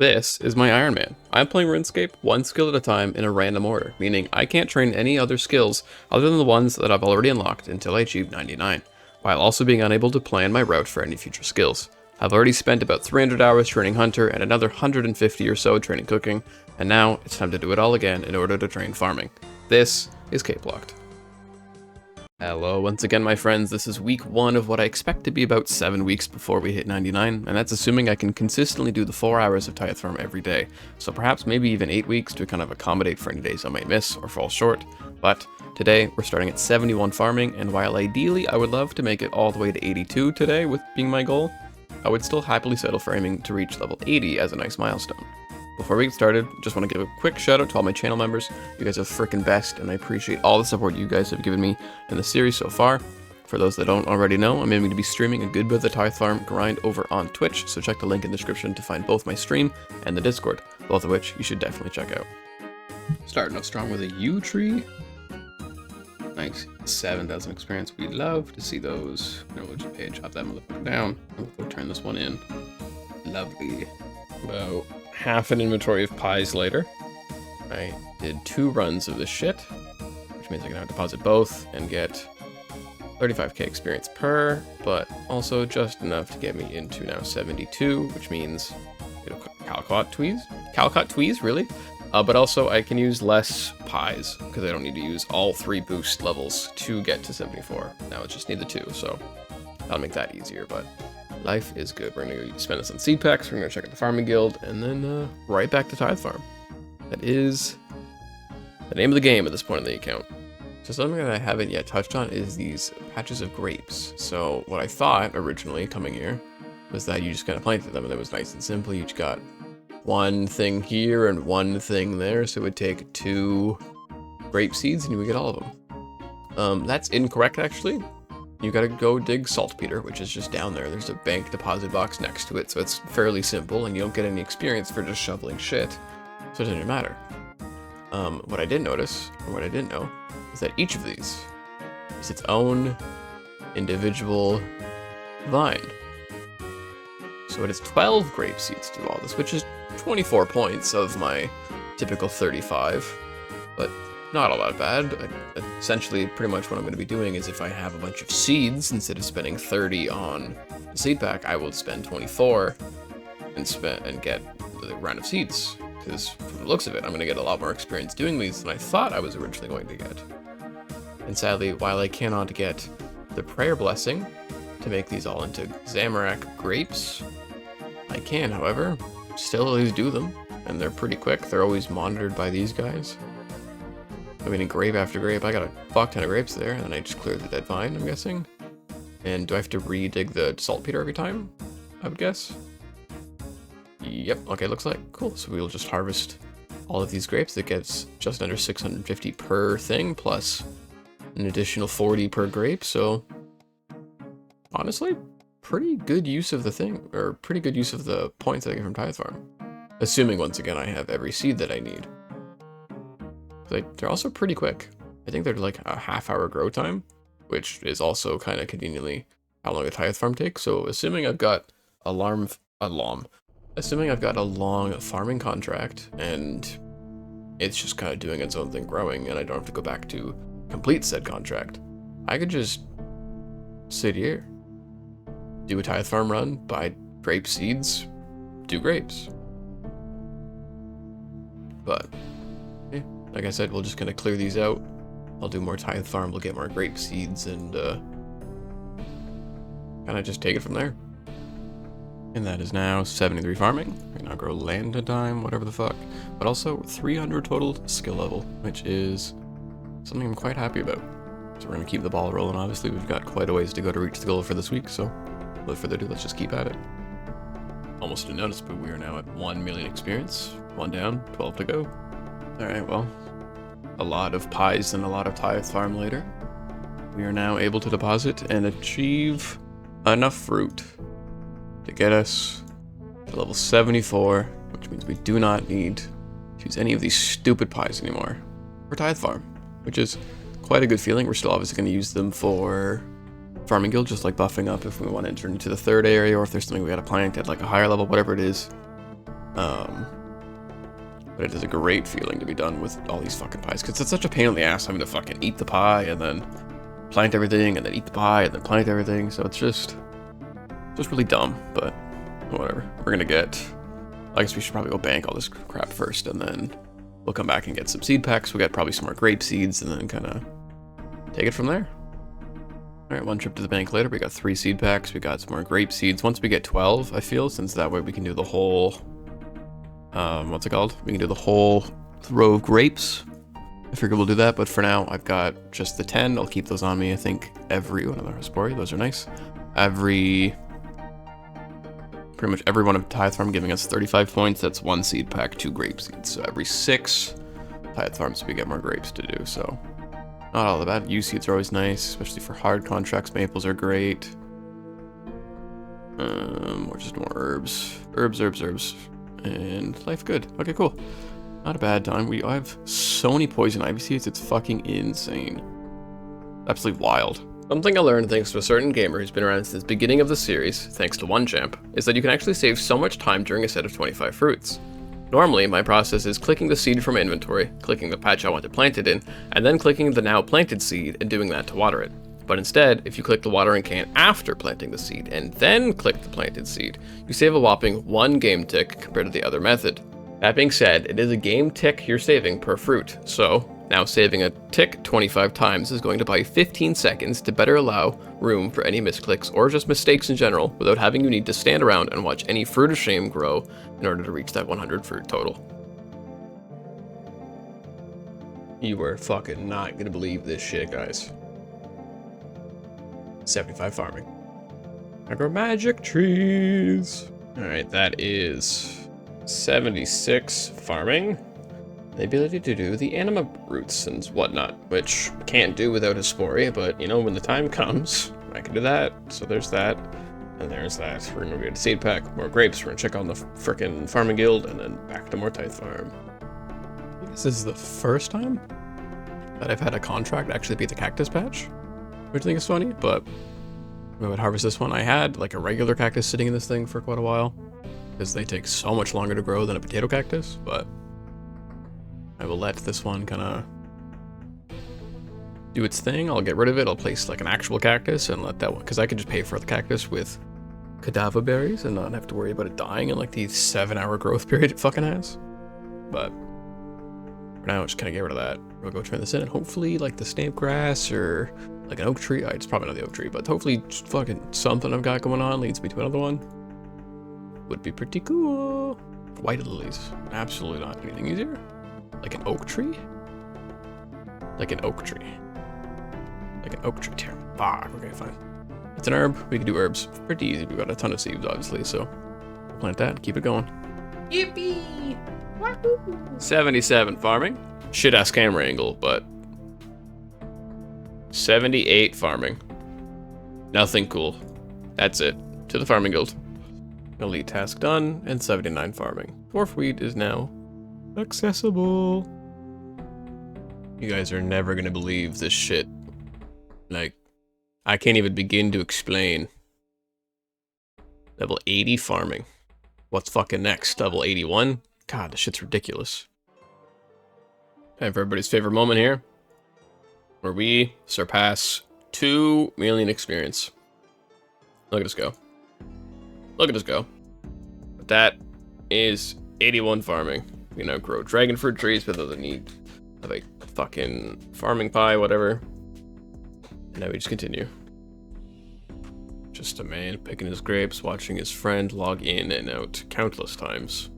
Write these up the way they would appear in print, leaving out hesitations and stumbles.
This is my Iron Man. I'm playing RuneScape one skill at a time in a random order, meaning I can't train any other skills other than the ones that I've already unlocked until I achieve 99, while also being unable to plan my route for any future skills. I've already spent about 300 hours training Hunter and another 150 or so training Cooking, and now it's time to do it all again in order to train Farming. This is CapeLocked. Hello once again, my friends. This is week 1 of what I expect to be about 7 weeks before we hit 99, and that's assuming I can consistently do the 4 hours of Tithe Farm every day, so perhaps maybe even 8 weeks to kind of accommodate for any days I might miss or fall short. But today we're starting at 71 farming, and while ideally I would love to make it all the way to 82 today with being my goal, I would still happily settle for aiming to reach level 80 as a nice milestone. Before we get started, just want to give a quick shout out to all my channel members. You guys are frickin' best, and I appreciate all the support you guys have given me in the series so far. For those that don't already know, I'm aiming to be streaming a good bit of the Tithe Farm grind over on Twitch, so check the link in the description to find both my stream and the Discord, both of which you should definitely check out. Starting off strong with a yew tree. Nice, 7,000 experience. We love to see those. No, we'll just page up that motherfucker down. We'll turn this one in. Lovely. About half an inventory of pies later. I did 2 runs of this shit, which means I can now deposit both and get 35k experience per, but also just enough to get me into now 72, which means Calcott tweez, really? But also I can use less pies because I don't need to use all 3 boost levels to get to 74. Now I just need the 2, so that'll make that easier, but life is good. We're going to spend this on seed packs, we're going to check out the farming guild, and then right back to Tithe Farm. That is the name of the game at this point in the account. So something that I haven't yet touched on is these patches of grapes. So what I thought originally coming here was that you just kind of planted them and it was nice and simple. You just got one thing here and one thing there, so it would take 2 grape seeds and you would get all of them. That's incorrect actually. You gotta go dig saltpeter, which is just down there. There's a bank deposit box next to it, so it's fairly simple, and you don't get any experience for just shoveling shit, so it doesn't matter. What I did notice, or what I didn't know, is that each of these is its own individual vine. So it is 12 grape seeds to do all this, which is 24 points of my typical 35, but not all that bad. Essentially, pretty much what I'm going to be doing is if I have a bunch of seeds, instead of spending 30 on the seed pack, I will spend 24 and get the round of seeds. Because from the looks of it, I'm going to get a lot more experience doing these than I thought I was originally going to get. And sadly, while I cannot get the prayer blessing to make these all into Zamorak grapes, I can, however, still at least do them. And they're pretty quick. They're always monitored by these guys. I mean, grape after grape, I got a fuck ton of grapes there, and then I just cleared the dead vine, I'm guessing. And do I have to re-dig the saltpeter every time? I would guess. Yep, okay, looks like. Cool, so we'll just harvest all of these grapes. That gets just under 650 per thing, plus an additional 40 per grape, so honestly, pretty good use of the thing, or pretty good use of the points that I get from Tithe Farm. Assuming, once again, I have every seed that I need. They're also pretty quick. I think they're like a half-hour grow time, which is also kind of conveniently how long a Tithe Farm takes. So assuming I've got assuming I've got a long farming contract and it's just kind of doing its own thing growing and I don't have to go back to complete said contract, I could just sit here, do a Tithe Farm run, buy grape seeds, do grapes. But yeah, like I said, we're just gonna clear these out. I'll do more Tithe Farm, we'll get more grape seeds, and kind of just take it from there. And that is now 73 farming. We can now grow land in time, whatever the fuck. But also 300 total skill level, which is something I'm quite happy about. So we're gonna keep the ball rolling. Obviously, we've got quite a ways to go to reach the goal for this week, so without further ado, let's just keep at it. Almost didn't notice, but we are now at 1 million experience. 1 down, 12 to go. Alright, well, a lot of pies and a lot of Tithe Farm later. We are now able to deposit and achieve enough fruit to get us to level 74, which means we do not need to use any of these stupid pies anymore for Tithe Farm, which is quite a good feeling. We're still obviously going to use them for Farming Guild, just like buffing up if we want to enter into the 3rd area, or if there's something we got to plant at like a higher level, whatever it is. But it is a great feeling to be done with all these fucking pies, because it's such a pain in the ass having to fucking eat the pie and then plant everything and then eat the pie and then plant everything. So it's just really dumb, but whatever. We're gonna get, I guess we should probably go bank all this crap first, and then we'll come back and get some seed packs. We'll get probably some more grape seeds and then kind of take it from there. All right, one trip to the bank later, we got 3 seed packs. We got some more grape seeds. Once we get 12, I feel, since that way we can do the whole, what's it called? We can do the whole row of grapes. I figure we'll do that, but for now, I've got just the 10. I'll keep those on me, I think, every, another Hespori, those are nice. Pretty much every one of Tithe Farm giving us 35 points. That's 1 seed pack, 2 grape seeds. So every 6 Tithe Farms, we get more grapes to do, so not all that bad. U seeds are always nice, especially for hard contracts. Maples are great. Or just more herbs. Herbs. And life good. Okay, cool. Not a bad time. I have so many poison ivy seeds, it's fucking insane. Absolutely wild. Something I learned thanks to a certain gamer who's been around since the beginning of the series, thanks to one champ, is that you can actually save so much time during a set of 25 fruits. Normally, my process is clicking the seed from my inventory, clicking the patch I want to plant it in, and then clicking the now planted seed and doing that to water it. But instead, if you click the watering can after planting the seed and then click the planted seed, you save a whopping 1 game tick compared to the other method. That being said, it is a game tick you're saving per fruit, so now saving a tick 25 times is going to buy you 15 seconds to better allow room for any misclicks or just mistakes in general without having you need to stand around and watch any fruit of shame grow in order to reach that 100 fruit total. You were fucking not gonna believe this shit, guys. 75 farming. I grow magic trees. Alright, that is 76 farming. The ability to do the anima roots and whatnot, which can't do without Hespori, but you know, when the time comes, I can do that. So there's that, and there's that. We're gonna get a seed pack, more grapes, we're gonna check on the frickin' farming guild, and then back to more Tithe Farm. I think this is the first time that I've had a contract actually beat the cactus patch, which I think is funny, but I would harvest this one. I had like a regular cactus sitting in this thing for quite a while, because they take so much longer to grow than a potato cactus, but I will let this one kind of do its thing. I'll get rid of it. I'll place like an actual cactus and let that one, because I could just pay for the cactus with cadaver berries and not have to worry about it dying in like the 7-hour growth period it fucking has. But for now, I'm just kind of get rid of that. We'll go turn this in, and hopefully like the snape grass or like an oak tree. It's probably not the oak tree, but hopefully just fucking something I've got going on leads me to another one. Would be pretty cool. White lilies. Absolutely not. Anything easier? Like an oak tree? Like an oak tree. Like an oak tree. Fuck. Okay, fine. It's an herb. We can do herbs. Pretty easy. We've got a ton of seeds, obviously, so we'll plant that and keep it going. Yippee! Wahoo! 77 farming. Shit-ass camera angle, but 78 farming. Nothing cool. That's it. To the farming guild. Elite task done, and 79 farming. Dwarf wheat is now accessible. You guys are never gonna believe this shit. Like, I can't even begin to explain. Level 80 farming. What's fucking next? Level 81? God, this shit's ridiculous. Time for everybody's favorite moment here, where we surpass 2 million experience. Look at us go. Look at us go. But that is 81 farming. We now grow dragon fruit trees without the need of a fucking farming pie, whatever. And now we just continue. Just a man picking his grapes, watching his friend log in and out countless times.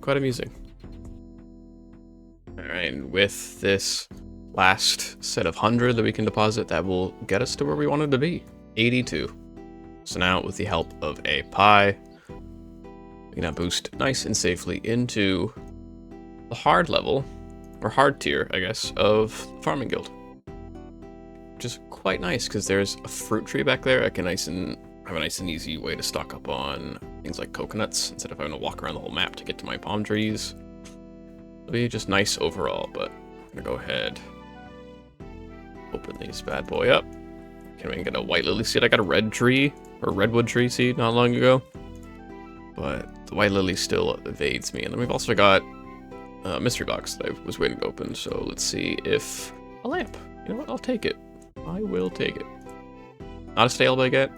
Quite amusing. Alright, and with this last set of 100 that we can deposit, that will get us to where we wanted to be. 82. So now, with the help of a pie, we can now boost nice and safely into the hard level, or hard tier, I guess, of Farming Guild. Which is quite nice, because there's a fruit tree back there. I can have a nice and easy way to stock up on things like coconuts, instead of having to walk around the whole map to get to my palm trees. It'll be just nice overall, but I'm gonna go ahead, open this bad boy up. Can we get a white lily seed? I got a red tree, or redwood tree seed not long ago. but the white lily still evades me. And then we've also got a mystery box that I was waiting to open. So let's see if a lamp. You know what? I'll take it. I will take it. Not a stale baguette,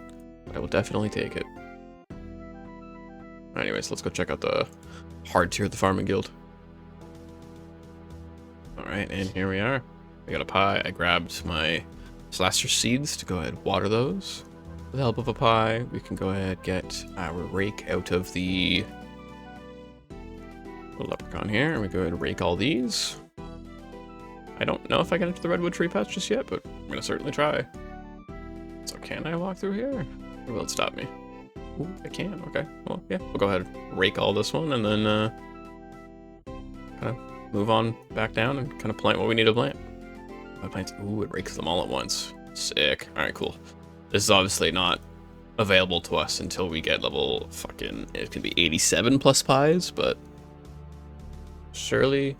but I will definitely take it. Anyways, let's go check out the hard tier of the farming guild. Alright, and here we are. We got a pie. I grabbed my Celestial seeds to go ahead and water those. With the help of a pie, we can go ahead get our rake out of the little leprechaun here, and we go ahead and rake all these. I don't know if I get into the redwood tree patch just yet, but I'm gonna certainly try. So can I walk through here? Or will it stop me? Ooh, I can, okay. Well, yeah, we'll go ahead and rake all this one, and then kind of move on back down and kind of plant what we need to plant. My plants, ooh, it rakes them all at once. Sick. Alright, cool. This is obviously not available to us until we get level fucking, it can be 87 plus pies, but surely,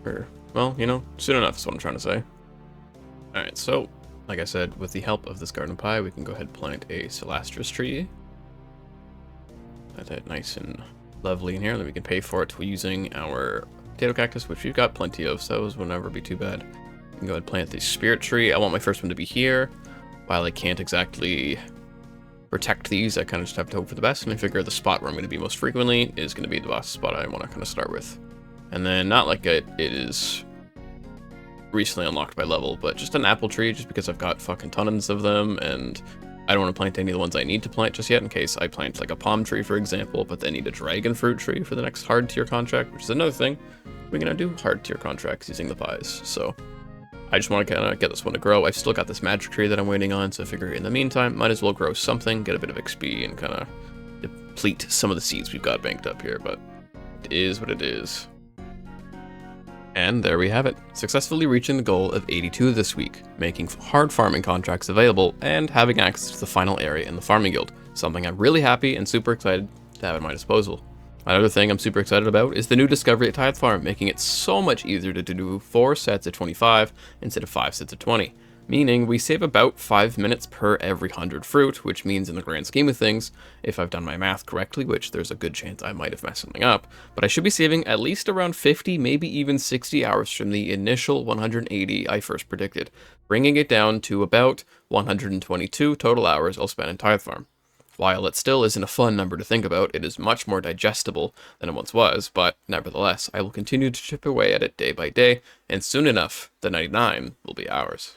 or, well, you know, soon enough is what I'm trying to say. Alright, so, like I said, with the help of this garden pie, we can go ahead and plant a Celastris tree. Plant that nice and lovely in here, then we can pay for it using our potato cactus, which we've got plenty of, so those will never be too bad. We can go ahead and plant the spirit tree. I want my first one to be here. While I can't exactly protect these, I kind of just have to hope for the best, and I figure the spot where I'm going to be most frequently is going to be the boss spot I want to kind of start with. And then, not like it is recently unlocked by level, but just an apple tree, just because I've got fucking tons of them, and I don't want to plant any of the ones I need to plant just yet, in case I plant like a palm tree, for example, but then need a dragon fruit tree for the next hard tier contract, which is another thing. We're going to do hard tier contracts using the pies, so I just want to kind of get this one to grow. I've still got this magic tree that I'm waiting on, so I figure in the meantime, might as well grow something, get a bit of XP, and kind of deplete some of the seeds we've got banked up here, but it is what it is. And there we have it, successfully reaching the goal of 82 this week, making hard farming contracts available, and having access to the final area in the farming guild, something I'm really happy and super excited to have at my disposal. Another thing I'm super excited about is the new discovery at Tithe Farm, making it so much easier to do 4 sets of 25 instead of 5 sets of 20, meaning we save about 5 minutes per every 100 fruit, which means in the grand scheme of things, if I've done my math correctly, which there's a good chance I might have messed something up, but I should be saving at least around 50, maybe even 60 hours from the initial 180 I first predicted, bringing it down to about 122 total hours I'll spend in Tithe Farm. While it still isn't a fun number to think about, it is much more digestible than it once was, but nevertheless, I will continue to chip away at it day by day, and soon enough, the 99 will be ours.